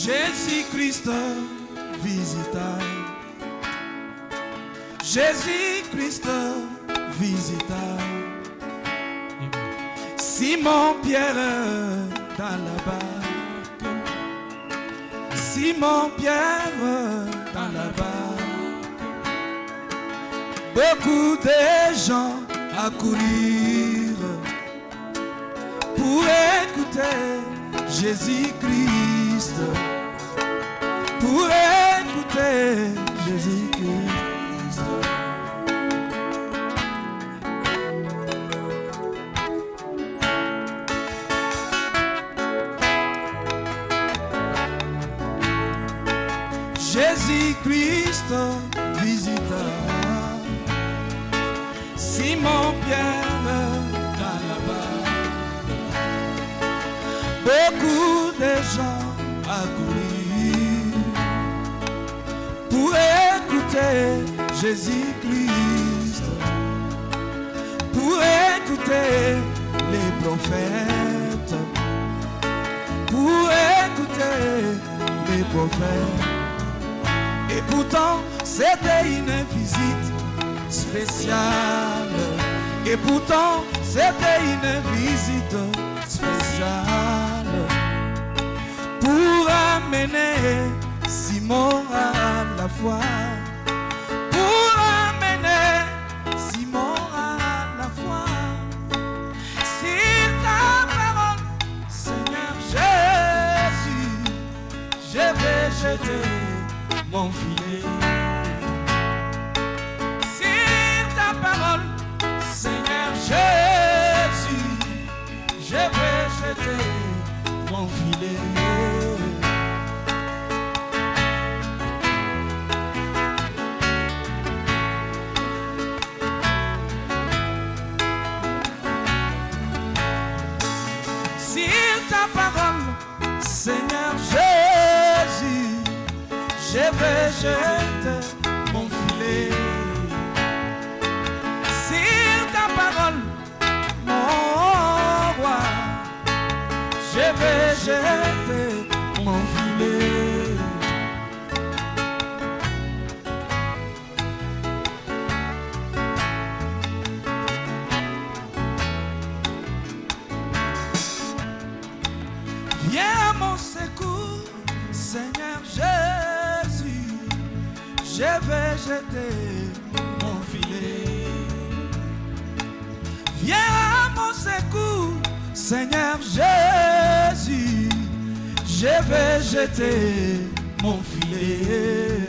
Jésus-Christ visita. Jésus-Christ visita. Simon-Pierre dans la barque. Simon-Pierre dans la barque. Beaucoup de gens accourirent pour écouter Jésus-Christ. Pour écouter Jésus-Christ. Jésus-Christ visita Simon-Pierre dans la barque. Beaucoup de gens accourirent pour écouter Jésus-Christ, pour écouter les prophètes, pour écouter les prophètes. Et pourtant, c'était une visite spéciale. Et pourtant, c'était une visite spéciale pour amener Simon à la foi. Pour amener Simon à la foi. Sur ta parole, Seigneur Jésus, je vais jeter mon filet. Sur ta parole, Seigneur Jésus, je vais jeter mon filet. Sur ta parole, Seigneur Jésus, je vais jeter mon filet. Sur ta parole, mon roi, je vais jeter mon filet. Viens à mon secours, Seigneur Jésus, je vais jeter mon filet. Viens à mon secours, Seigneur Jésus, je vais jeter mon filet.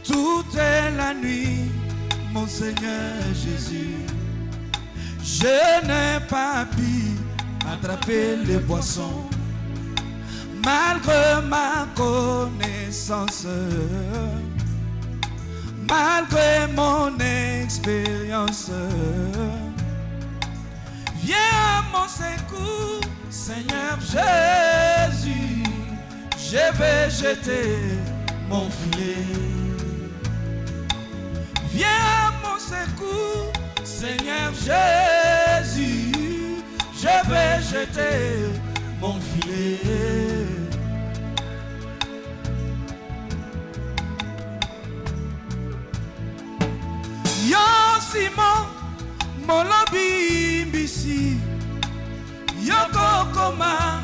Toute la nuit, mon Seigneur Jésus, je n'ai pas pu attraper les poissons, malgré ma connaissance, malgré mon expérience. Viens à mon secours, Seigneur Jésus, je vais jeter mon filet. Viens à mon secours, Seigneur Jésus, je vais jeter mon filet. Yo Simon, mon lobby bisi, yo kokoma,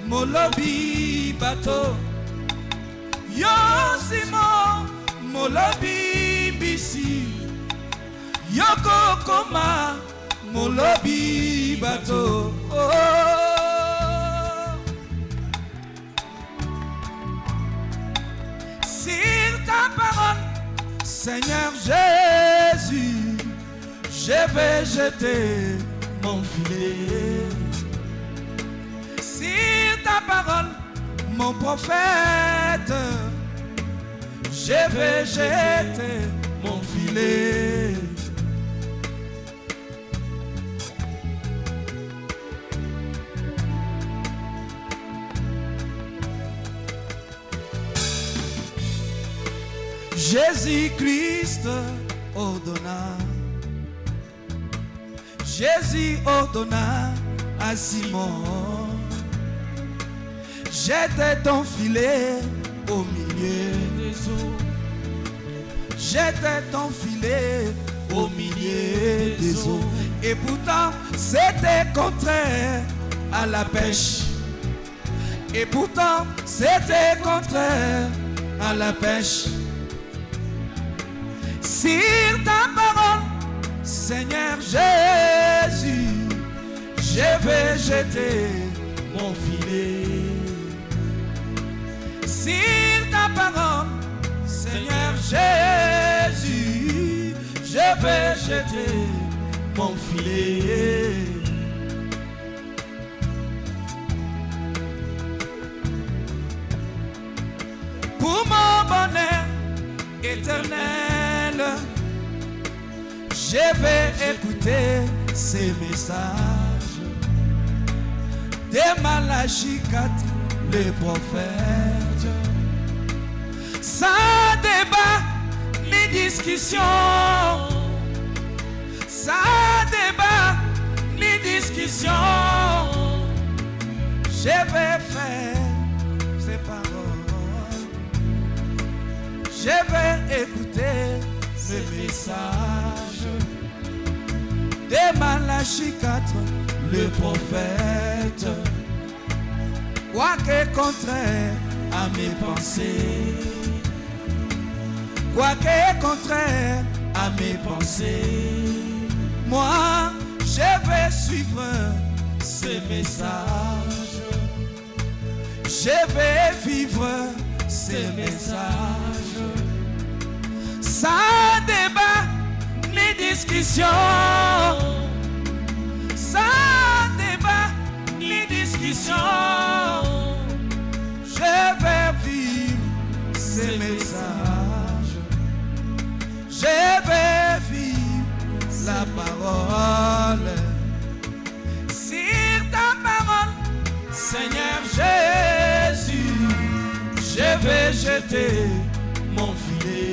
mon lobby bateau. Yo Simon, mon lobby bisi, yo kokoma, mon lobby bateau. Oh. Sur ta parole, Seigneur Jésus, je vais jeter mon filet. Sur ta parole, mon prophète, je vais jeter mon filet. Jésus-Christ ordonna. Jésus ordonna à Simon, jette ton filet au milieu des eaux. Jette ton filet au milieu des eaux. Et pourtant, c'était contraire à la pêche. Et pourtant, c'était contraire à la pêche. Sur ta parole, Seigneur Jésus, je vais jeter mon filet. Sur ta parole, Seigneur Jésus, je vais jeter mon filet. Pour mon bonheur éternel, je vais écouter ces messages de Malachie 4, le prophète. Sans débat ni discussion, sans débat ni discussion, je vais faire ces paroles. Je vais écouter ces messages de Malachie 4, le prophète. Quoique contraire à mes pensées, quoique contraire à mes pensées, moi je vais suivre ces messages. Je vais vivre ces messages. Sans débat ni discussion, sans débat ni discussion, je vais vivre ces messages. Je vais vivre la parole. Sur ta parole, Seigneur Jésus, je vais jeter mon filet.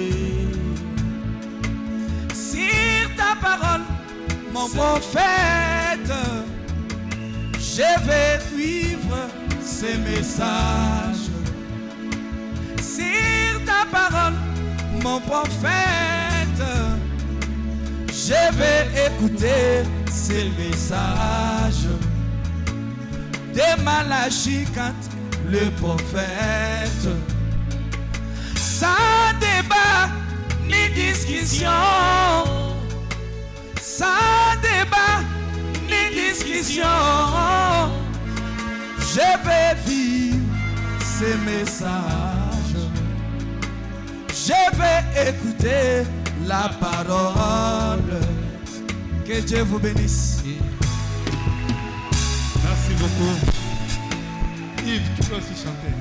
Sur ta parole, mon prophète, je vais suivre ces messages. Sur ta parole, mon prophète, je vais écouter ces messages de Malachie 4, le prophète. Sans débat ni discussion, sans débat ni discussion, je vais vivre ces messages. Je vais écouter la parole. Que Dieu vous bénisse. Merci beaucoup. Yves, tu peux aussi chanter.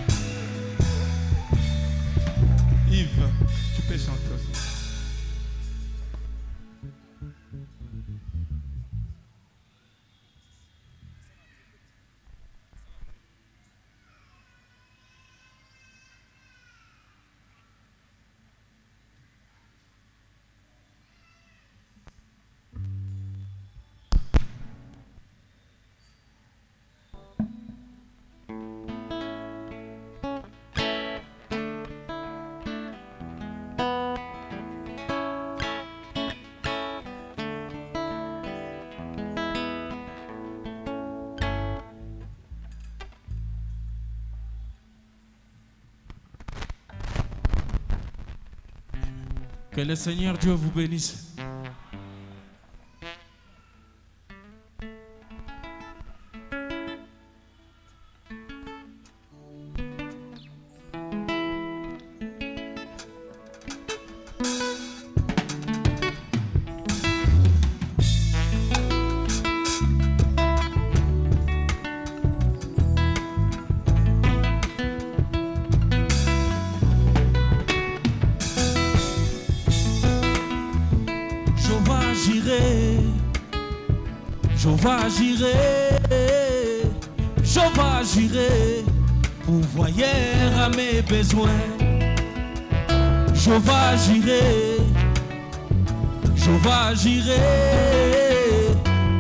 Yves, tu peux chanter aussi. Que le Seigneur Dieu vous bénisse. J'irai pourvoyer à mes besoins. Jéhovah Jireh, Jéhovah Jireh,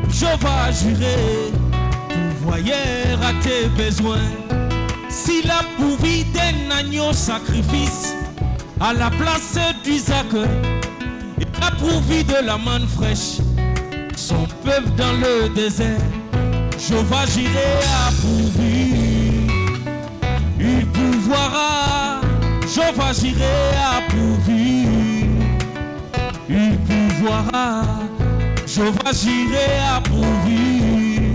Jéhovah Jireh, pourvoyeur à tes besoins. S'il a pourvu d'un agneau sacrifice à la place d'Isaac, il a pourvu de la manne fraîche son peuple dans le désert. Jéhovah Jireh a pourvu, il pourvoira. Jéhovah Jireh a pourvu, il pourvoira. Jéhovah Jireh a pourvu,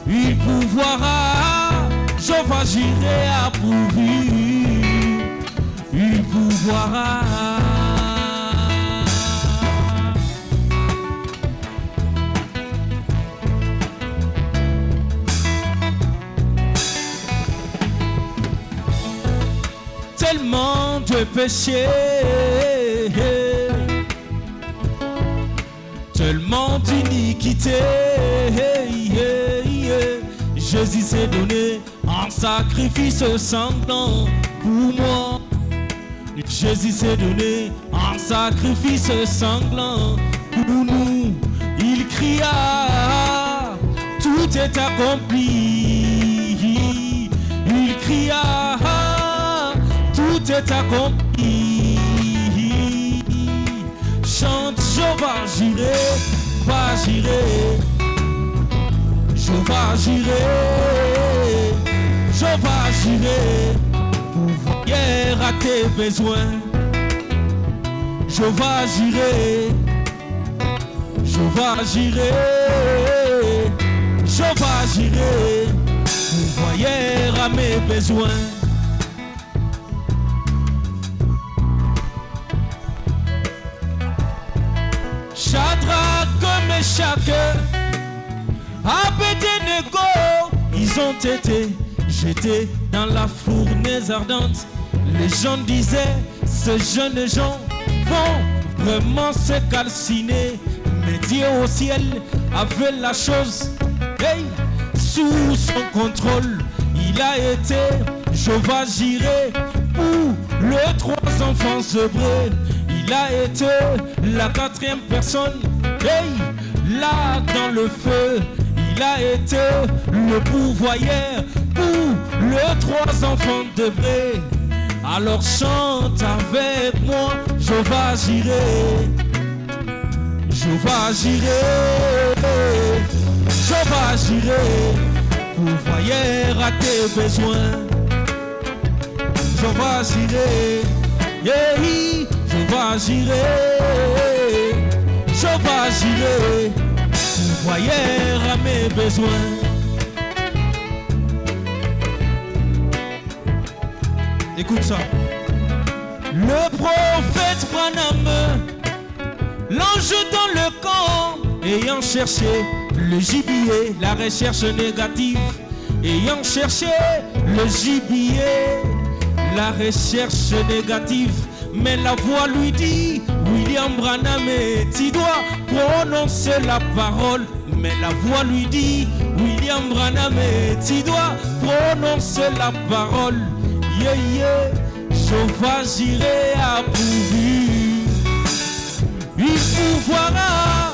il pourvoira. Jéhovah Jireh a pourvu, il pourvoira. Tellement de péchés, tellement d'iniquité, Jésus s'est donné en sacrifice sanglant pour moi. Jésus s'est donné en sacrifice sanglant pour nous. Il cria, tout est accompli. Il cria, tout est accompli. Chante Jéhovah Jireh, Jéhovah Jireh, Jéhovah Jireh, Jéhovah Jireh, pourvoyeur à tes besoins. Jéhovah Jireh, Jéhovah Jireh, Jéhovah Jireh, pourvoyeur à mes besoins. Shadrach, Meshach, Abednego, ils ont été jetés dans la fournaise ardente. Les gens disaient, ces jeunes gens vont vraiment se calciner. Mais Dieu au ciel avait la chose sous son contrôle. Il a été Jéhovah Jireh pour les trois enfants zébrés. Il a été la quatrième personne, là dans le feu. Il a été le pourvoyeur pour les trois enfants d'Hébreu. Alors chante avec moi, Jéhovah Jireh, Jéhovah Jireh, Jéhovah Jireh, pourvoyeur à tes besoins. Jéhovah Jireh, Jéhovah Jireh, Jéhovah Jireh, pourvoyeur à mes besoins. Écoute ça. Le prophète Branham, l'ange dans le camp, ayant cherché le gibier, la recherche négative, ayant cherché le gibier, la recherche négative. Mais la voix lui dit, William Branham, tu dois prononcer la parole. Mais la voix lui dit, William Branham, tu dois prononcer la parole. Jéhovah Jireh a pourvu, il pourvoira.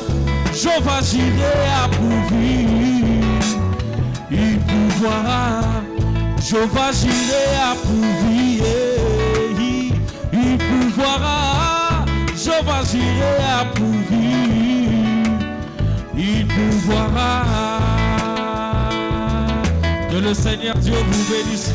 Jéhovah Jireh a pourvu, il pourvoira. Jéhovah Jireh a pourvu, il pourvoira. Jéhovah Jireh a pourvu, il pourvoira. Que le Seigneur Dieu vous bénisse.